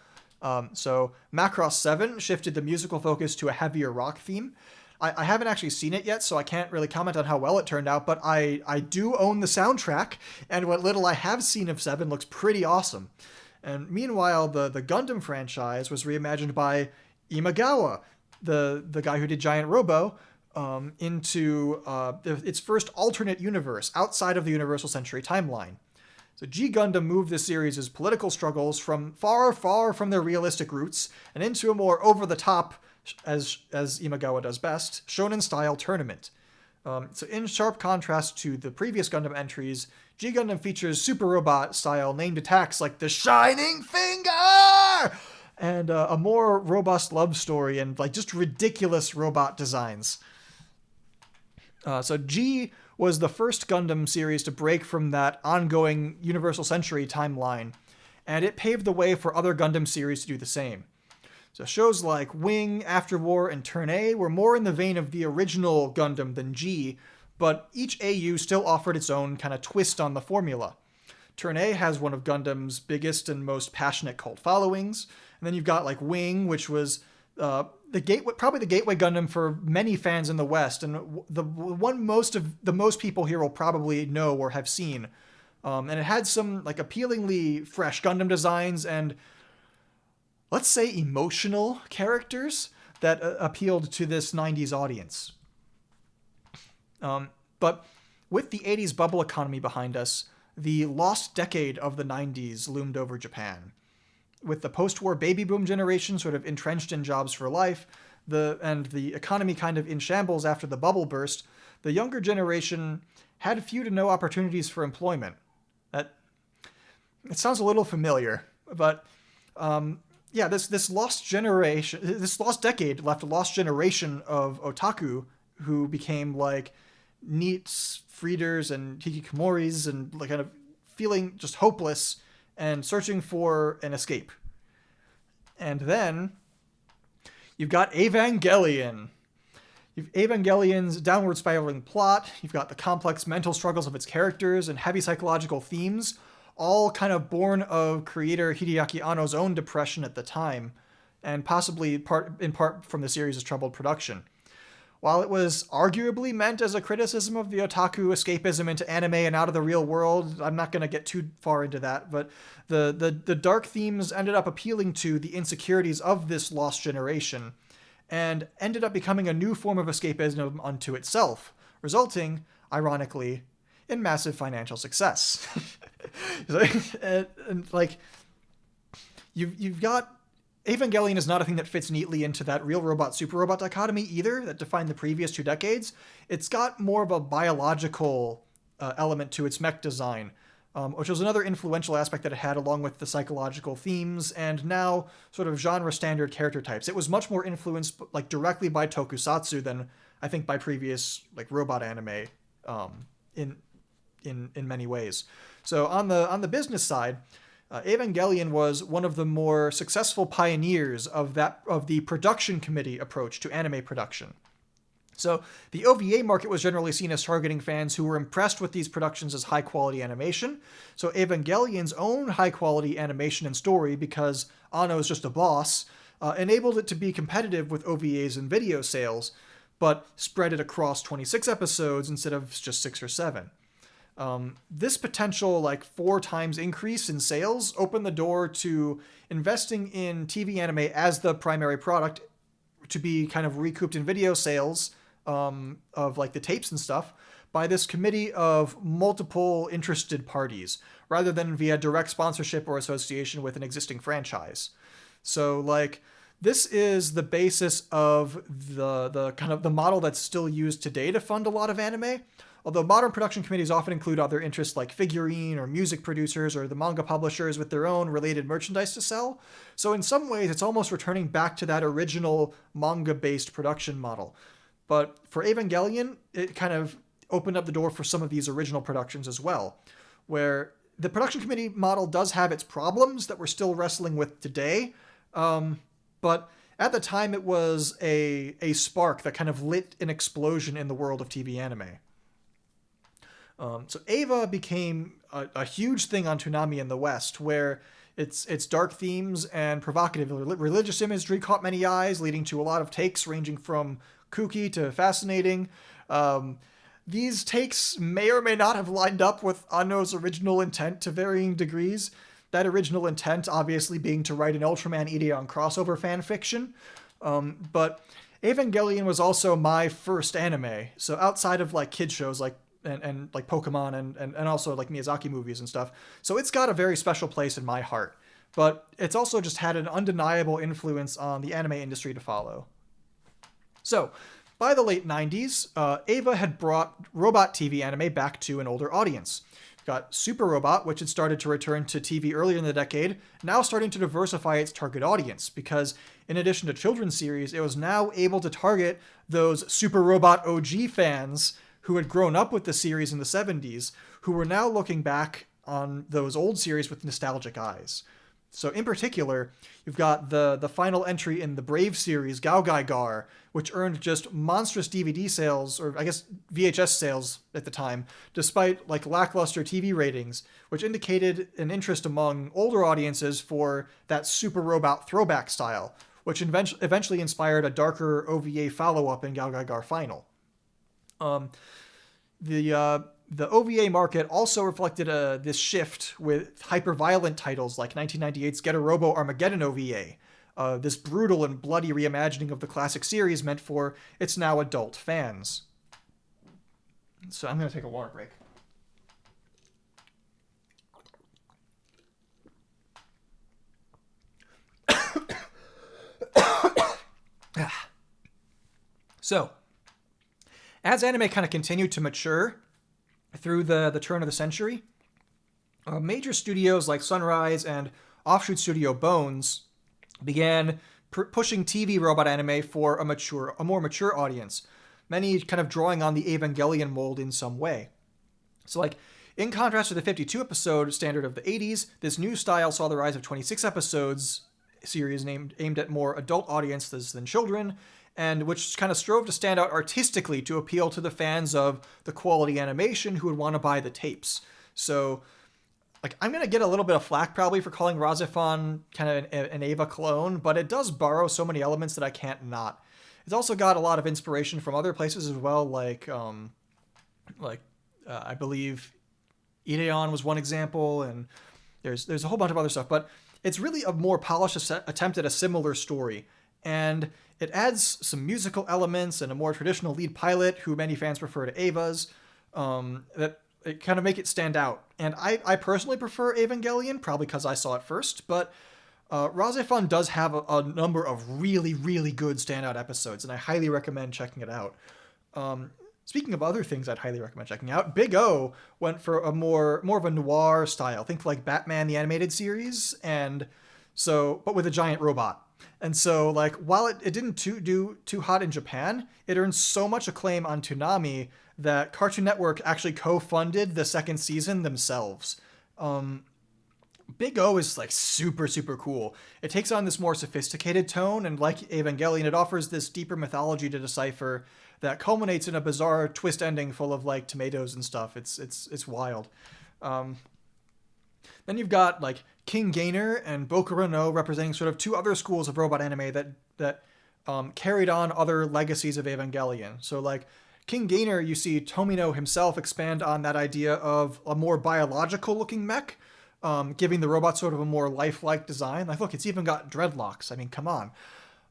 So Macross 7 shifted the musical focus to a heavier rock theme. I haven't actually seen it yet, so I can't really comment on how well it turned out, but I do own the soundtrack, and what little I have seen of 7 looks pretty awesome. And meanwhile, the Gundam franchise was reimagined by Imagawa, the guy who did Giant Robo, into its first alternate universe outside of the Universal Century timeline. So G Gundam moved this series' political struggles from far, far from their realistic roots and into a more over-the-top, as Imagawa does best, shonen-style tournament. So in sharp contrast to the previous Gundam entries, G Gundam features super robot-style named attacks like the Shining Finger! And a more robust love story and just ridiculous robot designs. So G was the first Gundam series to break from that ongoing Universal Century timeline, and it paved the way for other Gundam series to do the same. So shows like Wing, After War, and Turn A were more in the vein of the original Gundam than G, but each AU still offered its own kind of twist on the formula. Turn A has one of Gundam's biggest and most passionate cult followings, and then you've got like Wing, which was probably the gateway Gundam for many fans in the West, and the one most people here will probably know or have seen. And it had some appealingly fresh Gundam designs and, let's say, emotional characters that appealed to this 90s audience. But with the 80s bubble economy behind us, the lost decade of the 90s loomed over Japan. With the post-war baby boom generation sort of entrenched in jobs for life, and the economy kind of in shambles after the bubble burst, the younger generation had few to no opportunities for employment. It sounds a little familiar, but this lost decade left a lost generation of otaku who became like NEETs, Frieders, and hikikomoris, and kind of feeling just hopeless and searching for an escape. And then you've got Evangelion. You've Evangelion's downward spiraling plot, you've got the complex mental struggles of its characters and heavy psychological themes, all kind of born of creator Hideaki Anno's own depression at the time, and possibly in part from the series' troubled production. While it was arguably meant as a criticism of the otaku escapism into anime and out of the real world, I'm not going to get too far into that, but the dark themes ended up appealing to the insecurities of this lost generation, and ended up becoming a new form of escapism unto itself, resulting, ironically, in massive financial success. You've got Evangelion is not a thing that fits neatly into that real robot, super robot dichotomy either that defined the previous 2 decades. It's got more of a biological element to its mech design, which was another influential aspect that it had, along with the psychological themes and now sort of genre standard character types. It was much more influenced directly by Tokusatsu than I think by previous robot anime in many ways. So on the business side, Evangelion was one of the more successful pioneers of the production committee approach to anime production. So the OVA market was generally seen as targeting fans who were impressed with these productions as high-quality animation. So Evangelion's own high-quality animation and story, because Anno's just a boss, enabled it to be competitive with OVAs and video sales, but spread it across 26 episodes instead of just 6 or 7. This potential 4 times increase in sales opened the door to investing in TV anime as the primary product to be kind of recouped in video sales of the tapes and stuff by this committee of multiple interested parties rather than via direct sponsorship or association with an existing franchise. So this is the basis of the kind of the model that's still used today to fund a lot of anime, although modern production committees often include other interests like figurine or music producers or the manga publishers with their own related merchandise to sell. So in some ways, it's almost returning back to that original manga-based production model. But for Evangelion, it kind of opened up the door for some of these original productions as well, where the production committee model does have its problems that we're still wrestling with today, but at the time it was a spark that kind of lit an explosion in the world of TV anime. So Eva became a huge thing on Toonami in the West, where its dark themes and provocative religious imagery caught many eyes, leading to a lot of takes ranging from kooky to fascinating. These takes may or may not have lined up with Anno's original intent to varying degrees. That original intent obviously being to write an Ultraman Ideon crossover fanfiction. But Evangelion was also my first anime. So outside of like kid shows like and like Pokemon and also like Miyazaki movies and stuff. So it's got a very special place in my heart. But it's also just had an undeniable influence on the anime industry to follow. So, by the late 90s, Eva had brought robot TV anime back to an older audience. Got Super Robot, which had started to return to TV earlier in the decade, now starting to diversify its target audience, because in addition to children's series, it was now able to target those Super Robot OG fans who had grown up with the series in the 70s, who were now looking back on those old series with nostalgic eyes. So in particular, you've got the final entry in the Brave series, Gaogaigar, which earned just monstrous DVD sales, or I guess VHS sales at the time, despite like lackluster TV ratings, which indicated an interest among older audiences for that Super Robot throwback style, which eventually inspired a darker OVA follow-up in Gaogaigar Final. The OVA market also reflected this shift with hyper-violent titles like 1998's Get a Robo Armageddon OVA. This brutal and bloody reimagining of the classic series meant for its now adult fans. So I'm going to take a water break. So, as anime kind of continued to mature through the turn of the century, major studios like Sunrise and offshoot studio Bones began pushing TV robot anime for a more mature audience, many kind of drawing on the Evangelion mold in some way. So like, in contrast to the 52 episode standard of the 80s, this new style saw the rise of 26 episodes series aimed at more adult audiences than children, and which kind of strove to stand out artistically to appeal to the fans of the quality animation who would want to buy the tapes. So, like, I'm going to get a little bit of flack probably for calling Razefon kind of an Eva clone, but it does borrow so many elements that I can't not. It's also got a lot of inspiration from other places as well, like I believe Ideon was one example, and there's a whole bunch of other stuff, but it's really a more polished attempt at a similar story. And it adds some musical elements and a more traditional lead pilot, who many fans prefer to Eva's, that it kind of make it stand out. And I personally prefer Evangelion, probably because I saw it first, but Razefon does have a number of really, really good standout episodes, and I highly recommend checking it out. Speaking of other things I'd highly recommend checking out, Big O went for a more of a noir style. Think like Batman the Animated Series, but with a giant robot. And so, like, while it didn't do too hot in Japan, it earned so much acclaim on Toonami that Cartoon Network actually co-funded the second season themselves. Big O is, like, super, super cool. It takes on this more sophisticated tone, and like Evangelion, it offers this deeper mythology to decipher that culminates in a bizarre twist ending full of, like, tomatoes and stuff. It's wild. Then you've got, like, King Gainer and Boku no representing sort of two other schools of robot anime that carried on other legacies of Evangelion. So, like, King Gainer, you see Tomino himself expand on that idea of a more biological-looking mech, giving the robot sort of a more lifelike design. Like, look, it's even got dreadlocks. I mean, come on.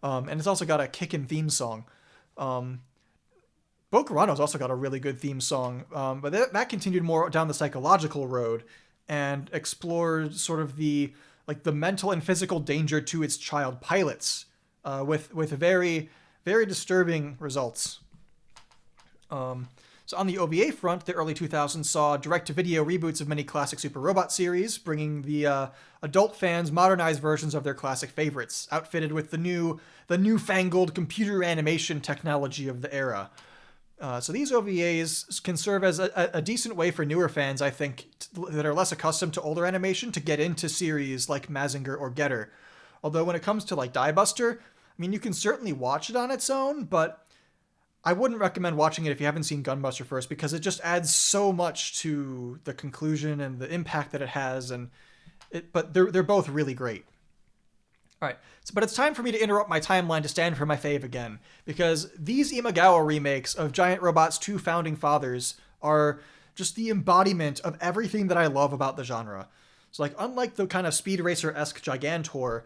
And it's also got a kickin' theme song. Boku No's also got a really good theme song, but that continued more down the psychological road and explored sort of the mental and physical danger to its child pilots, with very, very disturbing results. So on the OVA front, the early 2000s saw direct-to-video reboots of many classic Super Robot series, bringing the adult fans modernized versions of their classic favorites, outfitted with the newfangled computer animation technology of the era. So these OVAs can serve as a decent way for newer fans, I think, that are less accustomed to older animation to get into series like Mazinger or Getter. Although when it comes to like Die Buster, I mean, you can certainly watch it on its own, but I wouldn't recommend watching it if you haven't seen Gunbuster first, because it just adds so much to the conclusion and the impact that it has, but they're both really great. All right, but it's time for me to interrupt my timeline to stand for my fave again, because these Imagawa remakes of Giant Robot's two founding fathers are just the embodiment of everything that I love about the genre. So, like, unlike the kind of Speed Racer-esque Gigantor,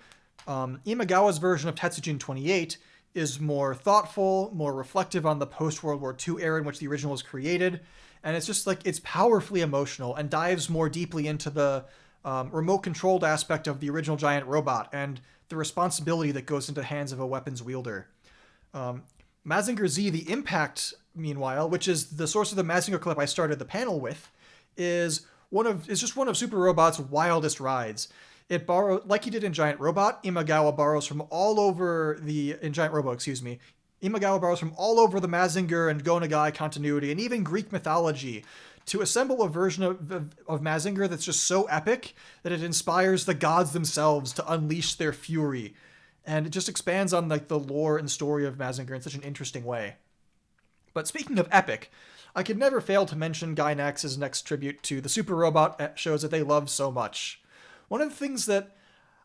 Imagawa's version of Tetsujin 28 is more thoughtful, more reflective on the post-World War II era in which the original was created, and it's just like, it's powerfully emotional and dives more deeply into the remote-controlled aspect of the original Giant Robot and the responsibility that goes into the hands of a weapons wielder. Mazinger Z, the Impact, meanwhile, which is the source of the Mazinger clip I started the panel with, is just one of Super Robot's wildest rides. It like he did in Giant Robot, Imagawa borrows from all over Imagawa borrows from all over the Mazinger and Go Nagai continuity and even Greek mythology to assemble a version of Mazinger that's just so epic that it inspires the gods themselves to unleash their fury. And it just expands on like the lore and story of Mazinger in such an interesting way. But speaking of epic, I could never fail to mention Gainax's next tribute to the Super Robot shows that they love so much. One of the things that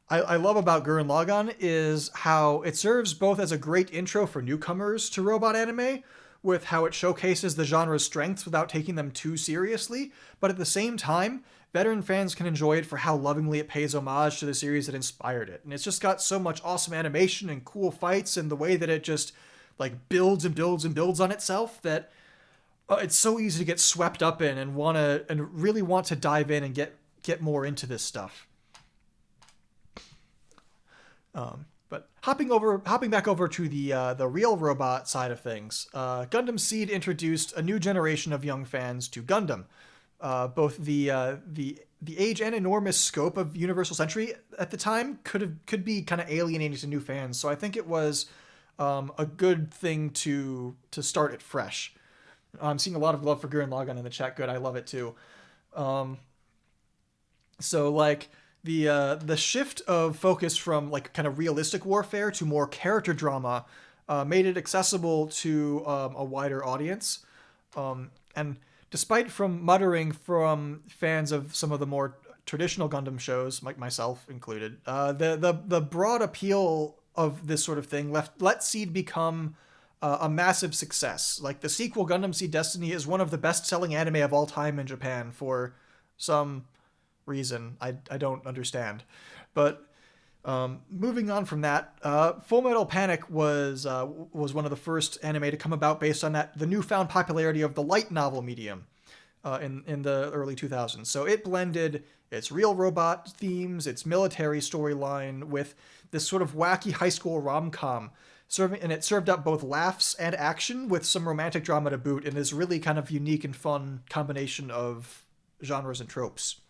I love about Gurren Lagann is how it serves both as a great intro for newcomers to robot anime, with how it showcases the genre's strengths without taking them too seriously, but at the same time, veteran fans can enjoy it for how lovingly it pays homage to the series that inspired it. And it's just got so much awesome animation and cool fights, and the way that it just like builds and builds and builds on itself, that it's so easy to get swept up in and really want to dive in and get more into this stuff. But hopping back over to the real robot side of things, Gundam Seed introduced a new generation of young fans to Gundam. Both the age and enormous scope of Universal Century at the time could be kind of alienating to new fans. So I think it was a good thing to start it fresh. I'm seeing a lot of love for Gurren Lagann in the chat. Good, I love it too. So like. The shift of focus from like kind of realistic warfare to more character drama made it accessible to a wider audience. And despite from muttering from fans of some of the more traditional Gundam shows, like myself included, the broad appeal of this sort of thing let Seed become a massive success. Like the sequel, Gundam Seed Destiny, is one of the best-selling anime of all time in Japan for some reason I don't understand. But moving on from that, Full Metal Panic was one of the first anime to come about based on the newfound popularity of the light novel medium in the early 2000s. So it blended its real robot themes, its military storyline with this sort of wacky high school rom-com, and it served up both laughs and action with some romantic drama to boot, in this really kind of unique and fun combination of genres and tropes.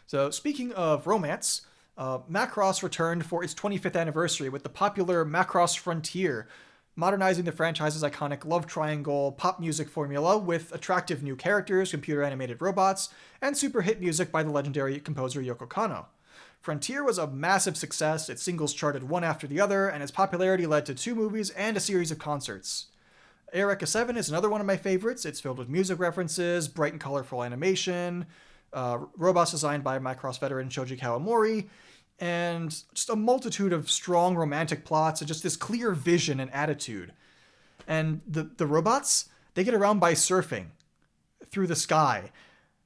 So speaking of romance, Macross returned for its 25th anniversary with the popular Macross Frontier, modernizing the franchise's iconic love triangle pop music formula with attractive new characters, computer-animated robots, and super hit music by the legendary composer Yoko Kanno. Frontier was a massive success, its singles charted one after the other, and its popularity led to 2 movies and a series of concerts. Eureka 7 is another one of my favorites. It's filled with music references, bright and colorful animation, robots designed by Macross veteran Shoji Kawamori, and just a multitude of strong romantic plots and just this clear vision and attitude. And the robots, they get around by surfing through the sky.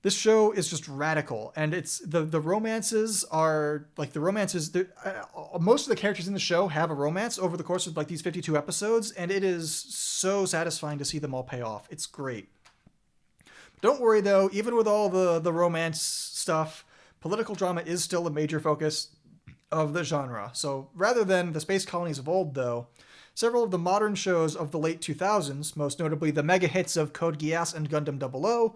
This show is just radical, and it's the romances are like most of the characters in the show have a romance over the course of like these 52 episodes, and it is so satisfying to see them all pay off. It's great. Don't worry though, even with all the romance stuff, political drama is still a major focus of the genre. So rather than the space colonies of old though, several of the modern shows of the late 2000s, most notably the mega hits of Code Geass and Gundam 00,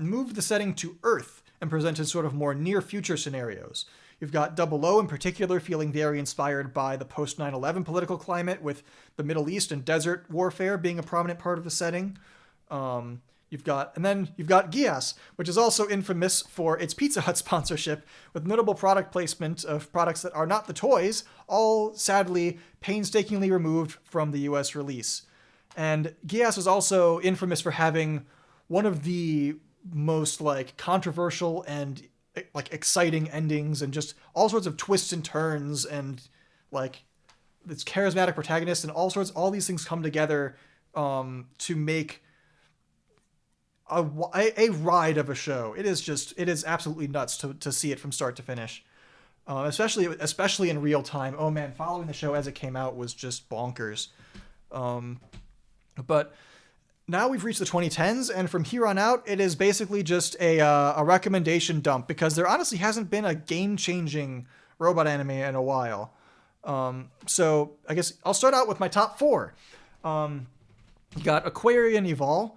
moved the setting to Earth and presented sort of more near-future scenarios. You've got 00 in particular feeling very inspired by the post-9/11 political climate, with the Middle East and desert warfare being a prominent part of the setting. You've got Geass, which is also infamous for its Pizza Hut sponsorship, with notable product placement of products that are not the toys, all sadly painstakingly removed from the US release. And Geass is also infamous for having one of the most controversial and exciting endings, and just all sorts of twists and turns, and this charismatic protagonist, and all these things come together to make a ride of a show. It is absolutely nuts to see it from start to finish, especially in real time. Oh man, following the show as it came out was just bonkers. But now we've reached the 2010s, and from here on out, it is basically just a recommendation dump, because there honestly hasn't been a game-changing robot anime in a while. So I guess I'll start out with my top 4. You got Aquarian Evol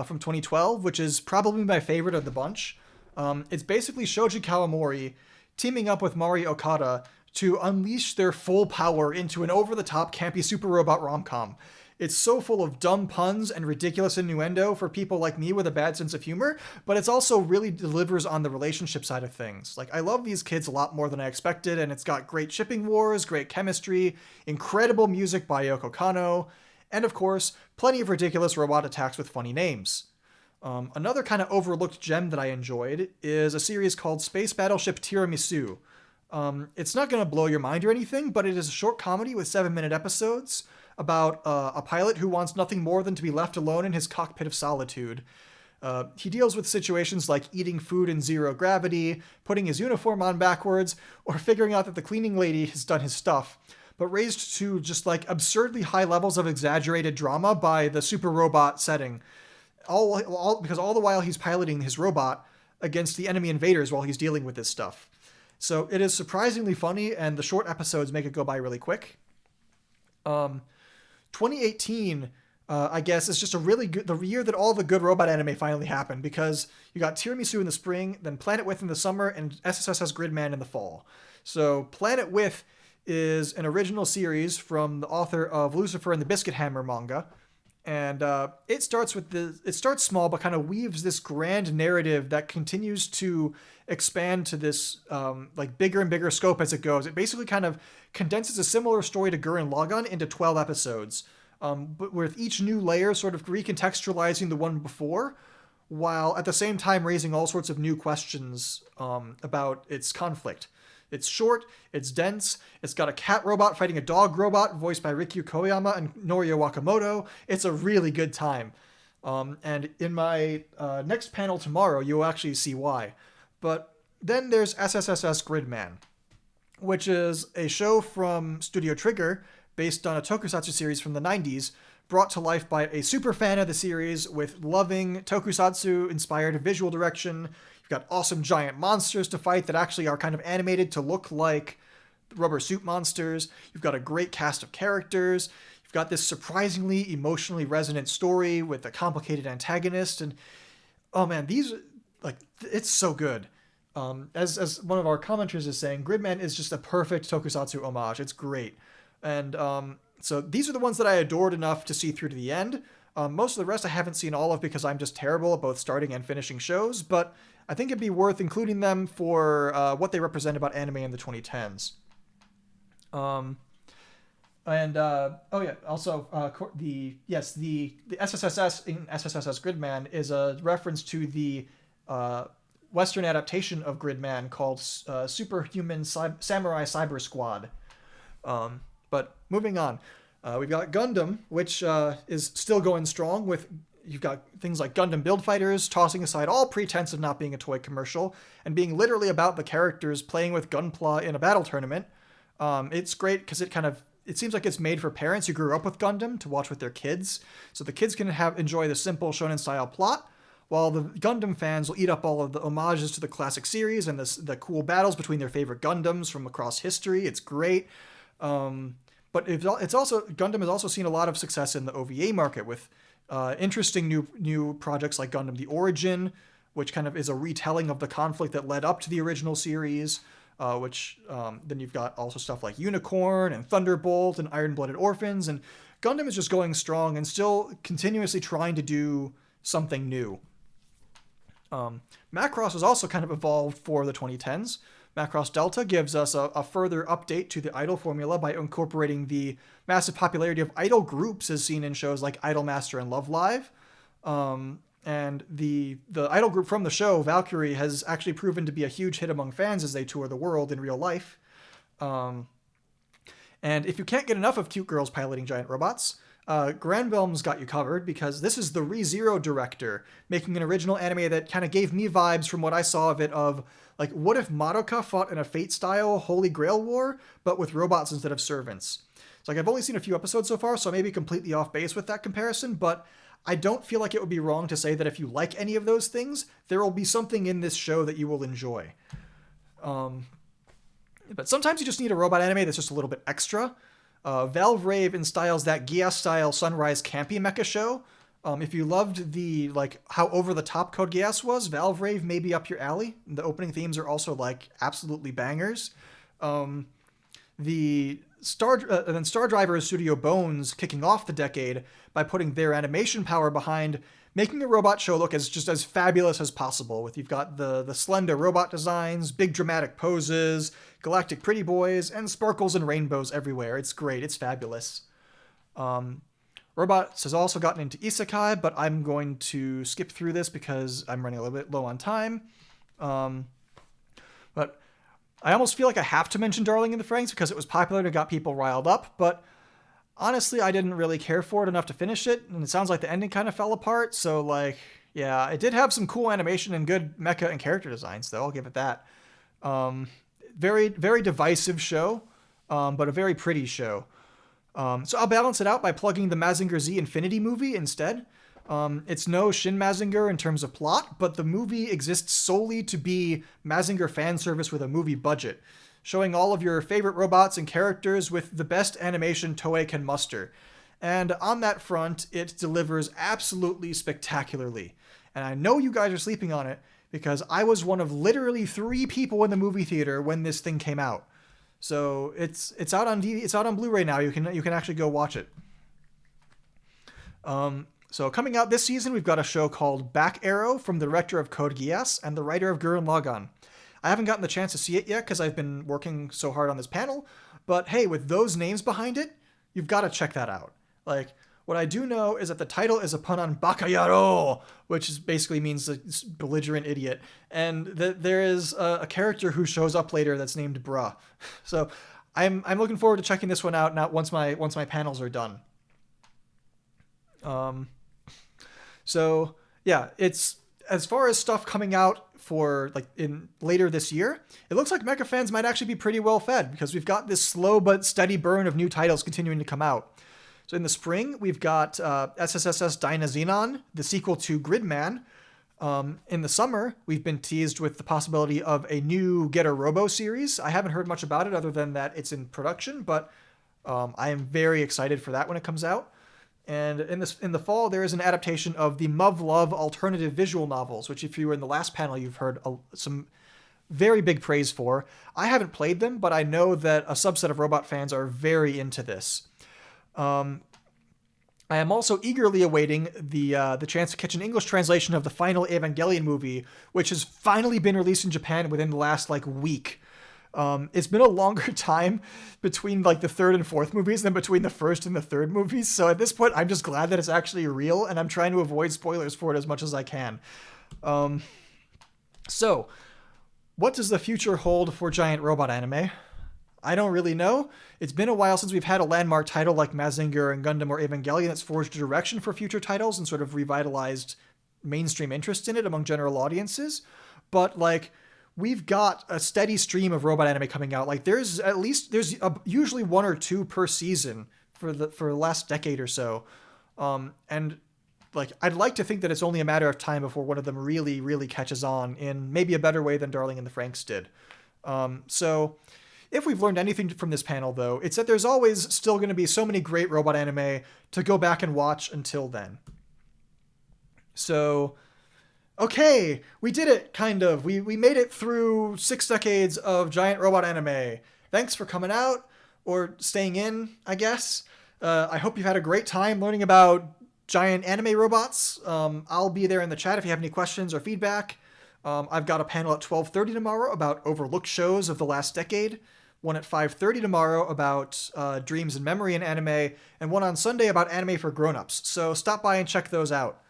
from 2012, which is probably my favorite of the bunch. It's basically Shoji Kawamori teaming up with Mari Okada to unleash their full power into an over-the-top campy super robot rom-com. It's so full of dumb puns and ridiculous innuendo for people like me with a bad sense of humor, but it's also really delivers on the relationship side of things. I love these kids a lot more than I expected, and it's got great shipping wars, great chemistry, incredible music by Yoko Kanno, and of course, plenty of ridiculous robot attacks with funny names. Another kind of overlooked gem that I enjoyed is a series called Space Battleship Tiramisu. It's not going to blow your mind or anything, but it is a short comedy with 7-minute episodes about a pilot who wants nothing more than to be left alone in his cockpit of solitude. He deals with situations like eating food in zero gravity, putting his uniform on backwards, or figuring out that the cleaning lady has done his stuff, but raised to just absurdly high levels of exaggerated drama by the super robot setting. Because all the while he's piloting his robot against the enemy invaders while he's dealing with this stuff. So it is surprisingly funny, and the short episodes make it go by really quick. 2018, I guess, is just the year that all the good robot anime finally happened, because you got Tiramisu in the spring, then Planet With in the summer, and SSSS Gridman in the fall. So Planet With is an original series from the author of Lucifer and the Biscuit Hammer manga, and it starts small, but kind of weaves this grand narrative that continues to expand to this bigger and bigger scope as it goes. It basically kind of condenses a similar story to Gurren Lagann into 12 episodes, but with each new layer sort of recontextualizing the one before, while at the same time raising all sorts of new questions about its conflict. It's short, it's dense, it's got a cat robot fighting a dog robot voiced by Rikyu Koyama and Norio Wakamoto. It's a really good time. And in my next panel tomorrow, you'll actually see why. But then there's SSSS Gridman, which is a show from Studio Trigger based on a tokusatsu series from the 90s, brought to life by a super fan of the series with loving tokusatsu-inspired visual direction. You've got awesome giant monsters to fight that actually are kind of animated to look like rubber suit monsters. You've got a great cast of characters. You've got this surprisingly emotionally resonant story with a complicated antagonist. And, oh man, it's so good. As one of our commenters is saying, Gridman is just a perfect tokusatsu homage. It's great. And so these are the ones that I adored enough to see through to the end. Most of the rest I haven't seen all of because I'm just terrible at both starting and finishing shows, but I think it'd be worth including them for what they represent about anime in the 2010s. The SSSS in SSSS Gridman is a reference to the Western adaptation of Gridman called Superhuman Samurai Cyber Squad. But moving on, we've got Gundam, which is still going strong with. You've got things like Gundam Build Fighters, tossing aside all pretense of not being a toy commercial and being literally about the characters playing with Gunpla in a battle tournament. It's great because it seems like it's made for parents who grew up with Gundam to watch with their kids, so the kids can enjoy the simple shonen style plot, while the Gundam fans will eat up all of the homages to the classic series and the cool battles between their favorite Gundams from across history. It's great. But it's also, Gundam has also seen a lot of success in the OVA market with interesting new projects like Gundam The Origin, which kind of is a retelling of the conflict that led up to the original series. Then you've got also stuff like Unicorn and Thunderbolt and Iron-Blooded Orphans, and Gundam is just going strong and still continuously trying to do something new. Macross has also kind of evolved for the 2010s. Macross Delta gives us a further update to the idol formula by incorporating the massive popularity of idol groups as seen in shows like Idolmaster and Love Live. And the idol group from the show, Valkyrie, has actually proven to be a huge hit among fans as they tour the world in real life. And if you can't get enough of cute girls piloting giant robots, Granbelm's got you covered, because this is the ReZero director making an original anime that kind of gave me vibes from what I saw of it of, like, what if Madoka fought in a Fate-style Holy Grail war, but with robots instead of servants? So, like, I've only seen a few episodes so far, so I may be completely off base with that comparison, but I don't feel like it would be wrong to say that if you like any of those things, there will be something in this show that you will enjoy. But sometimes you just need a robot anime that's just a little bit extra. Valve Rave instills that Geass-style Sunrise campy mecha show. If you loved the, like, how over-the-top Code Geass was, Valve Rave may be up your alley. The opening themes are also, like, absolutely bangers. And then Star Driver's Studio Bones kicking off the decade by putting their animation power behind making a robot show look as fabulous as possible. You've got the slender robot designs, big dramatic poses, galactic pretty boys, and sparkles and rainbows everywhere. It's great. It's fabulous. Robots has also gotten into isekai, but I'm going to skip through this because I'm running a little bit low on time. But I almost feel like I have to mention Darling in the Franxx because it was popular and it got people riled up, but honestly, I didn't really care for it enough to finish it, and it sounds like the ending kind of fell apart, so, like, yeah, it did have some cool animation and good mecha and character designs, though, I'll give it that. Very, very divisive show, but a very pretty show. So I'll balance it out by plugging the Mazinger Z Infinity movie instead. It's no Shin Mazinger in terms of plot, but the movie exists solely to be Mazinger fan service with a movie budget, showing all of your favorite robots and characters with the best animation Toei can muster. And on that front, it delivers absolutely spectacularly. And I know you guys are sleeping on it, because I was one of literally 3 people in the movie theater when this thing came out. So it's out on it's out on Blu-ray now. You can actually go watch it. So coming out this season, we've got a show called Back Arrow from the director of Code Geass and the writer of Gurren Lagann. I haven't gotten the chance to see it yet because I've been working so hard on this panel, but hey, with those names behind it, you've got to check that out. Like, what I do know is that the title is a pun on Bakayaro, which basically means a belligerent idiot, and that there is a character who shows up later that's named Bruh. So I'm looking forward to checking this one out now once my panels are done. So yeah, it's, as far as stuff coming out for like in later this year, it looks like Mecha fans might actually be pretty well fed because we've got this slow but steady burn of new titles continuing to come out. So in the spring, we've got SSSS Dynazenon, the sequel to Gridman. In the summer, we've been teased with the possibility of a new Get a Robo series. I haven't heard much about it other than that it's in production, but I am very excited for that when it comes out. And in the fall, there is an adaptation of the Muv-Luv alternative visual novels, which if you were in the last panel, you've heard some very big praise for. I haven't played them, but I know that a subset of robot fans are very into this. I am also eagerly awaiting the chance to catch an English translation of the final Evangelion movie, which has finally been released in Japan within the last week. It's been a longer time between the third and fourth movies than between the first and the third movies. So at this point, I'm just glad that it's actually real, and I'm trying to avoid spoilers for it as much as I can. So what does the future hold for giant robot anime? I don't really know. It's been a while since we've had a landmark title like Mazinger and Gundam or Evangelion that's forged a direction for future titles and sort of revitalized mainstream interest in it among general audiences. But we've got a steady stream of robot anime coming out. There's usually 1 or 2 per season for the last decade or so. And I'd like to think that it's only a matter of time before one of them really, really catches on in maybe a better way than Darling in the Franxx did. So If we've learned anything from this panel, though, it's that there's always still going to be so many great robot anime to go back and watch until then. So, okay, we did it, kind of. We made it through 6 decades of giant robot anime. Thanks for coming out, or staying in, I guess. I hope you've had a great time learning about giant anime robots. I'll be there in the chat if you have any questions or feedback. I've got a panel at 12:30 tomorrow about overlooked shows of the last decade, one at 5:30 tomorrow about dreams and memory in anime, and one on Sunday about anime for grown-ups. So stop by and check those out.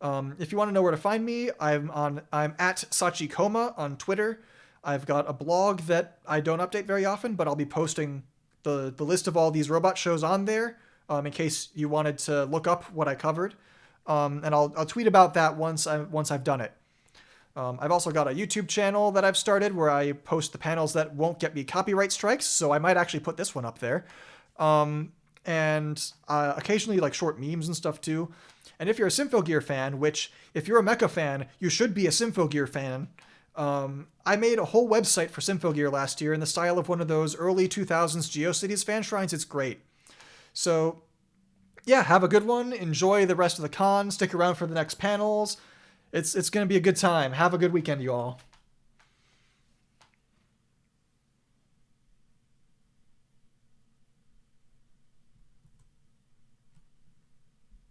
If you want to know where to find me, I'm at Sachikoma on Twitter. I've got a blog that I don't update very often, but I'll be posting the list of all these robot shows on there, in case you wanted to look up what I covered. And I'll tweet about that once I've done it. I've also got a YouTube channel that I've started where I post the panels that won't get me copyright strikes, so I might actually put this one up there. And occasionally like short memes and stuff too. And if you're a Symphogear fan, which if you're a Mecha fan, you should be a Symphogear fan, I made a whole website for Symphogear last year in the style of one of those early 2000s GeoCities fan shrines. It's great. So yeah, have a good one. Enjoy the rest of the con. Stick around for the next panels. It's going to be a good time. Have a good weekend, you all.